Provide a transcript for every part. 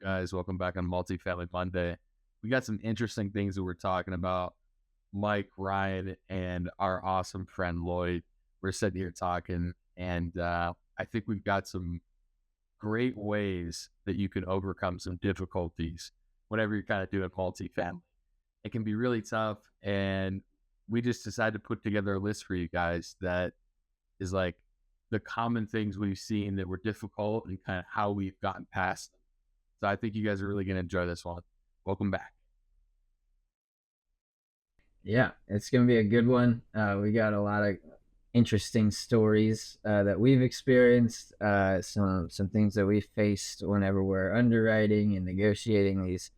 guys? Welcome back on Multifamily Monday. We got some interesting things that we're talking about. Mike, Ryan, and our awesome friend Lloyd. We're sitting here talking, and I think we've got some great ways that you can overcome some difficulties whenever you're kind of doing multifamily. It can be really tough, and we just decided to put together a list for you guys that is like the common things we've seen that were difficult and kind of how we've gotten past them. So I think you guys are really going to enjoy this one. Welcome back. Yeah, it's going to be a good one. We got a lot of interesting stories that we've experienced, some things that we've faced whenever we're underwriting and negotiating these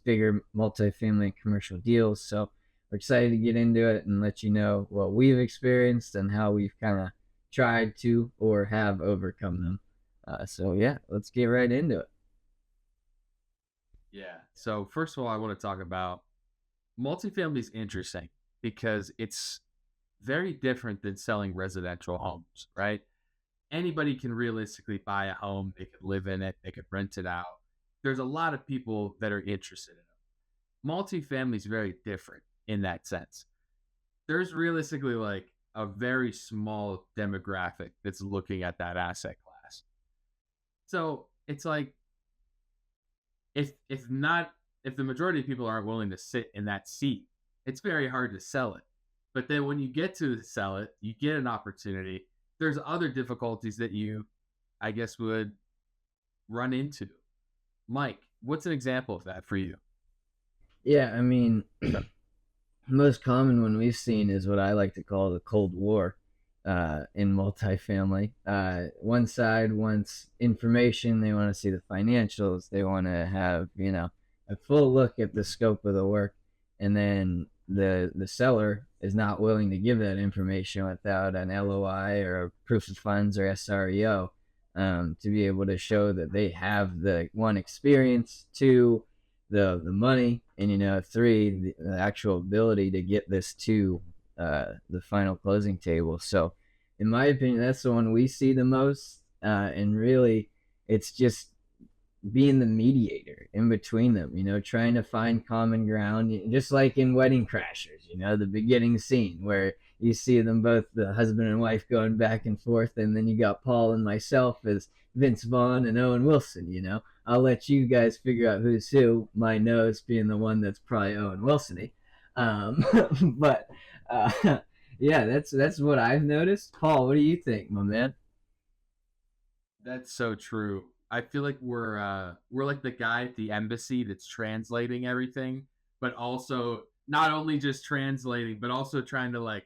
bigger multifamily commercial deals. So we're excited to get into it and let you know what we've experienced and how we've kind of tried to or have overcome them. So yeah, let's get right into it. Yeah. So first of all, I want to talk about multifamily is interesting because it's very different than selling residential homes, right? Anybody can realistically buy a home, they could live in it, they could rent it out. There's a lot of people that are interested in it. Multifamily is very different in that sense. There's realistically like a very small demographic that's looking at that asset class. So it's like if the majority of people aren't willing to sit in that seat, it's very hard to sell it. But then when you get to sell it, you get an opportunity. There's other difficulties that you, I guess, would run into. Mike, what's an example of that for you? Yeah, I mean, most common one we've seen is what I like to call the Cold War in multifamily. One side wants information, they want to see the financials, they want to have, a full look at the scope of the work, and then the seller is not willing to give that information without an LOI or a proof of funds or SREO to be able to show that they have the one experience, two the money, and three the actual ability to get this to the final closing table. So in my opinion, that's the one we see the most, and really it's just being the mediator in between them, trying to find common ground, just like in Wedding Crashers, the beginning scene where you see them both, the husband and wife, going back and forth, and then you got Paul and myself as Vince Vaughn and Owen Wilson. I'll let you guys figure out who's who, my nose being the one that's probably Owen Wilson-y. But yeah, that's what I've noticed. Paul, what do you think, my man? That's so true. I feel like we're like the guy at the embassy that's translating everything, but also not only just translating, but also trying to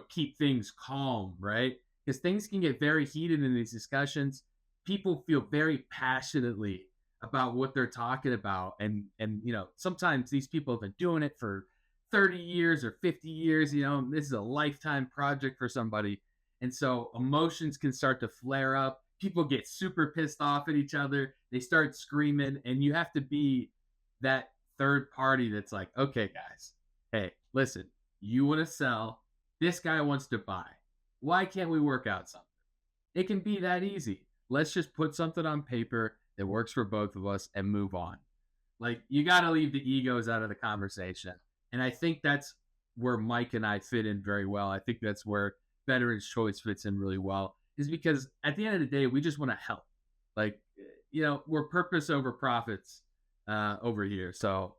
keep things calm, right? Because things can get very heated in these discussions. People feel very passionately about what they're talking about, and sometimes these people have been doing it for 30 years or 50 years. This is a lifetime project for somebody, and so emotions can start to flare up. People get super pissed off at each other. They start screaming, and you have to be that third party that's like, okay, guys, hey, listen, you want to sell, this guy wants to buy. Why can't we work out something? It can be that easy. Let's just put something on paper that works for both of us and move on. Like, you got to leave the egos out of the conversation. And I think that's where Mike and I fit in very well. I think that's where Veterans Choice fits in really well, is because at the end of the day, we just want to help. Like, we're purpose over profits over here. So,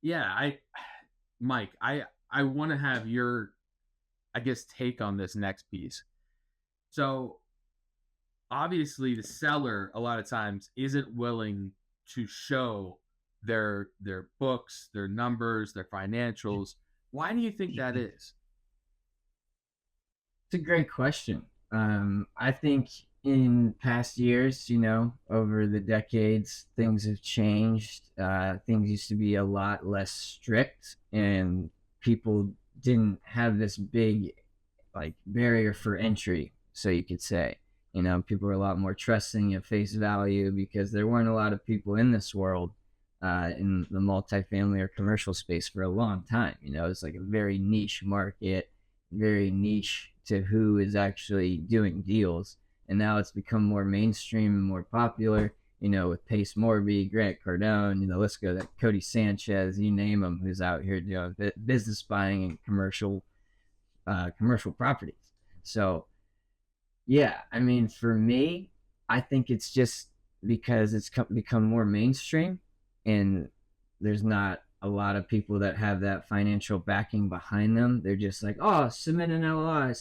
yeah, Mike, I want to have your, I guess, take on this next piece. So, obviously, the seller a lot of times isn't willing to show their books, their numbers, their financials. Why do you think that is? It's a great question. I think in past years, over the decades, things have changed. Things used to be a lot less strict, and people didn't have this big, like, barrier for entry, so you could say. People were a lot more trusting at face value because there weren't a lot of people in this world, in the multifamily or commercial space for a long time. It's like a very niche market, very niche to who is actually doing deals. And now it's become more mainstream and more popular. with Pace Morby, Grant Cardone, let's go that Cody Sanchez, you name them, who's out here doing business buying and commercial properties. So yeah, I mean, for me, I think it's just because it's become more mainstream, and there's not a lot of people that have that financial backing behind them. They're just like, oh, submit an LOI,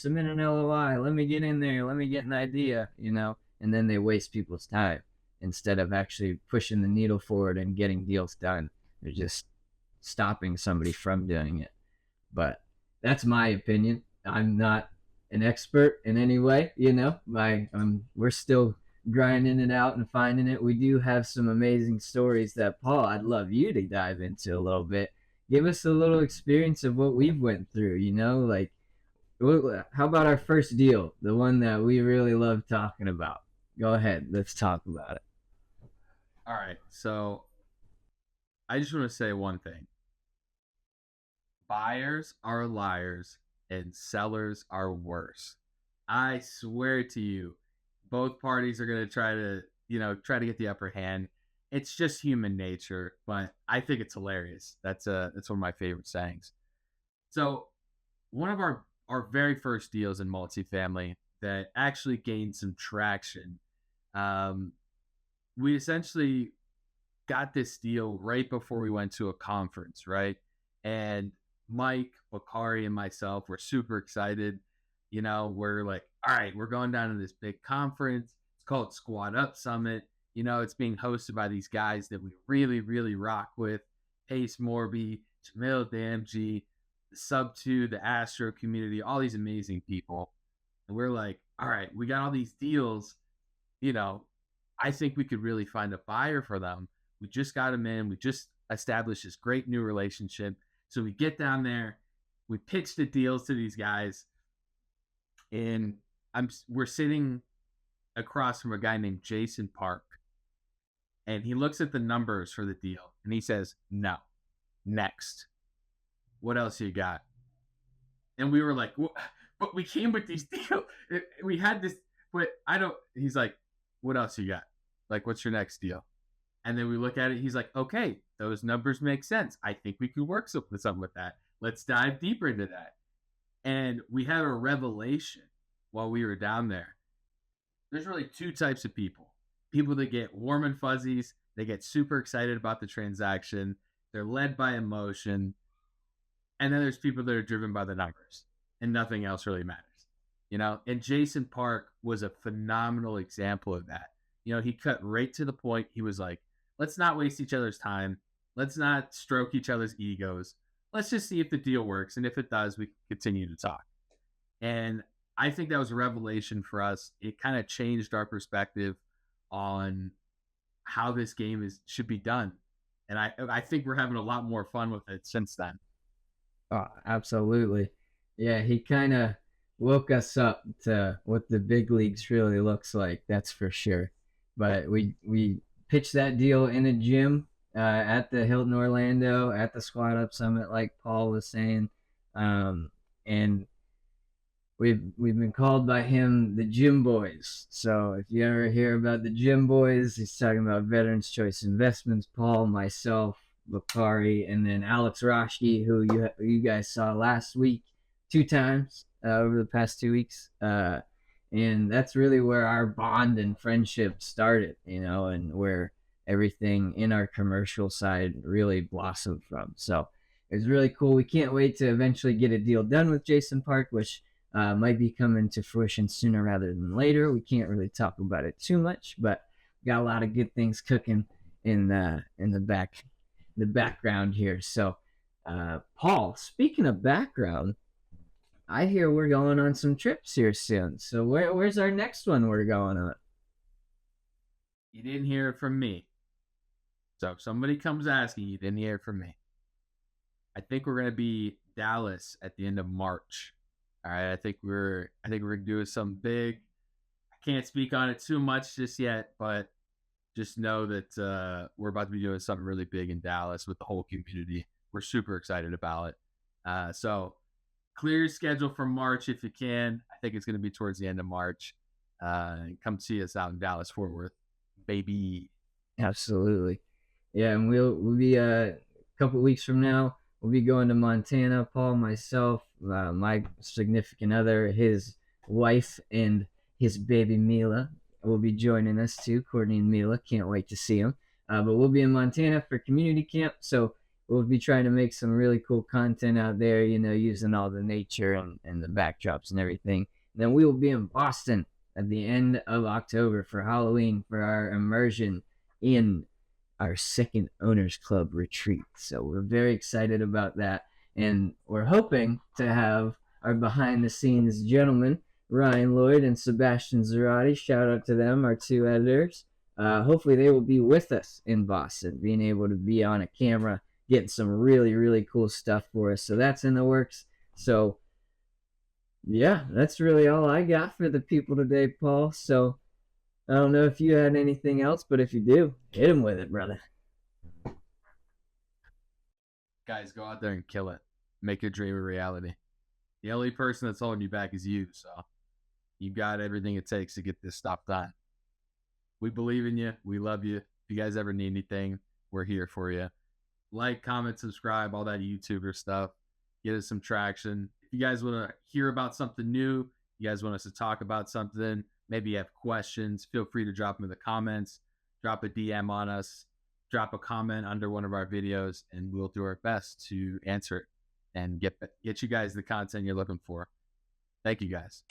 let me get in there, let me get an idea, and then they waste people's time instead of actually pushing the needle forward and getting deals done. They're just stopping somebody from doing it. But that's my opinion. I'm not an expert in any way, we're still grinding it out and finding it. We do have some amazing stories that, Paul, I'd love you to dive into a little bit. Give us a little experience of what we've went through, like how about our first deal, the one that we really love talking about? Go ahead, let's talk about it. All right. So I just want to say one thing: buyers are liars and sellers are worse. I swear to you, both parties are going to try to get the upper hand. It's just human nature, but I think it's hilarious. That's one of my favorite sayings. So, one of our very first deals in multifamily that actually gained some traction, um, we essentially got this deal right before we went to a conference, right? And Mike, Bakari, and myself were super excited. We're like, all right, we're going down to this big conference. It's called Squad Up Summit. It's being hosted by these guys that we really, really rock with: Pace Morby, Jamil Damji, the Sub 2, the Astro community, all these amazing people. And we're like, all right, we got all these deals. You know, I think we could really find a buyer for them. We just got them in. We just established this great new relationship. So we get down there, we pitch the deals to these guys, and we're sitting across from a guy named Jason Park, and he looks at the numbers for the deal, and he says, "No, next. What else you got?" And we were like, "But we came with these deals. We had this, but I don't." He's like, "What else you got? Like, what's your next deal?" And then we look at it. He's like, "Okay, those numbers make sense. I think we could work something with that. Let's dive deeper into that." And we had a revelation while we were down there. There's really two types of people: people that get warm and fuzzies, they get super excited about the transaction, they're led by emotion. And then there's people that are driven by the numbers and nothing else really matters. And Jason Park was a phenomenal example of that. He cut right to the point. He was like, let's not waste each other's time. Let's not stroke each other's egos. Let's just see if the deal works. And if it does, we can continue to talk. And I think that was a revelation for us. It kind of changed our perspective on how this game should be done. And I think we're having a lot more fun with it since then. Oh, absolutely. Yeah, he kind of woke us up to what the big leagues really looks like. That's for sure. But we pitched that deal in a gym at the Hilton Orlando at the Squad Up Summit, like Paul was saying, and we've been called by him the Gym Boys. So if you ever hear about the Gym Boys, he's talking about Veterans Choice Investments, Paul, myself, Bakari, and then Alex Roshki, who you guys saw last week 2 times over the past 2 weeks. And that's really where our bond and friendship started, and where everything in our commercial side really blossomed from. So it was really cool. We can't wait to eventually get a deal done with Jason Park, which might be coming to fruition sooner rather than later. We can't really talk about it too much, but got a lot of good things cooking in the background here. So, Paul, speaking of background, I hear we're going on some trips here soon. So where's our next one we're going on? You didn't hear it from me. So if somebody comes asking, you didn't hear it from me. I think we're gonna be Dallas at the end of March. All right, I think we're gonna do something big. I can't speak on it too much just yet, but just know that we're about to be doing something really big in Dallas with the whole community. We're super excited about it. So clear your schedule for March if you can. I think it's going to be towards the end of March. Come see us out in Dallas, Fort Worth, baby. Absolutely. Yeah, and we'll be a couple weeks from now. We'll be going to Montana. Paul, myself, my significant other, his wife, and his baby Mila will be joining us too. Courtney and Mila, can't wait to see them. But we'll be in Montana for community camp, so we'll be trying to make some really cool content out there. You know, using all the nature and the backdrops and everything. And then we will be in Boston at the end of October for Halloween for our immersion in our second owners club retreat. So we're very excited about that, and we're hoping to have our behind the scenes gentlemen, Ryan Lloyd and Sebastian Zarati, shout out to them, our two editors. Hopefully they will be with us in Boston, being able to be on a camera, getting some really, really cool stuff for us. So that's in the works. So yeah, that's really all I got for the people today, Paul. So I don't know if you had anything else, but if you do, hit him with it, brother. Guys, go out there and kill it. Make your dream a reality. The only person that's holding you back is you. So you got everything it takes to get this stuff done. We believe in you. We love you. If you guys ever need anything, we're here for you. Like, comment, subscribe, all that YouTuber stuff. Get us some traction. If you guys want to hear about something new, you guys want us to talk about something, maybe you have questions, feel free to drop them in the comments. Drop a DM on us. Drop a comment under one of our videos, and we'll do our best to answer it and get you guys the content you're looking for. Thank you, guys.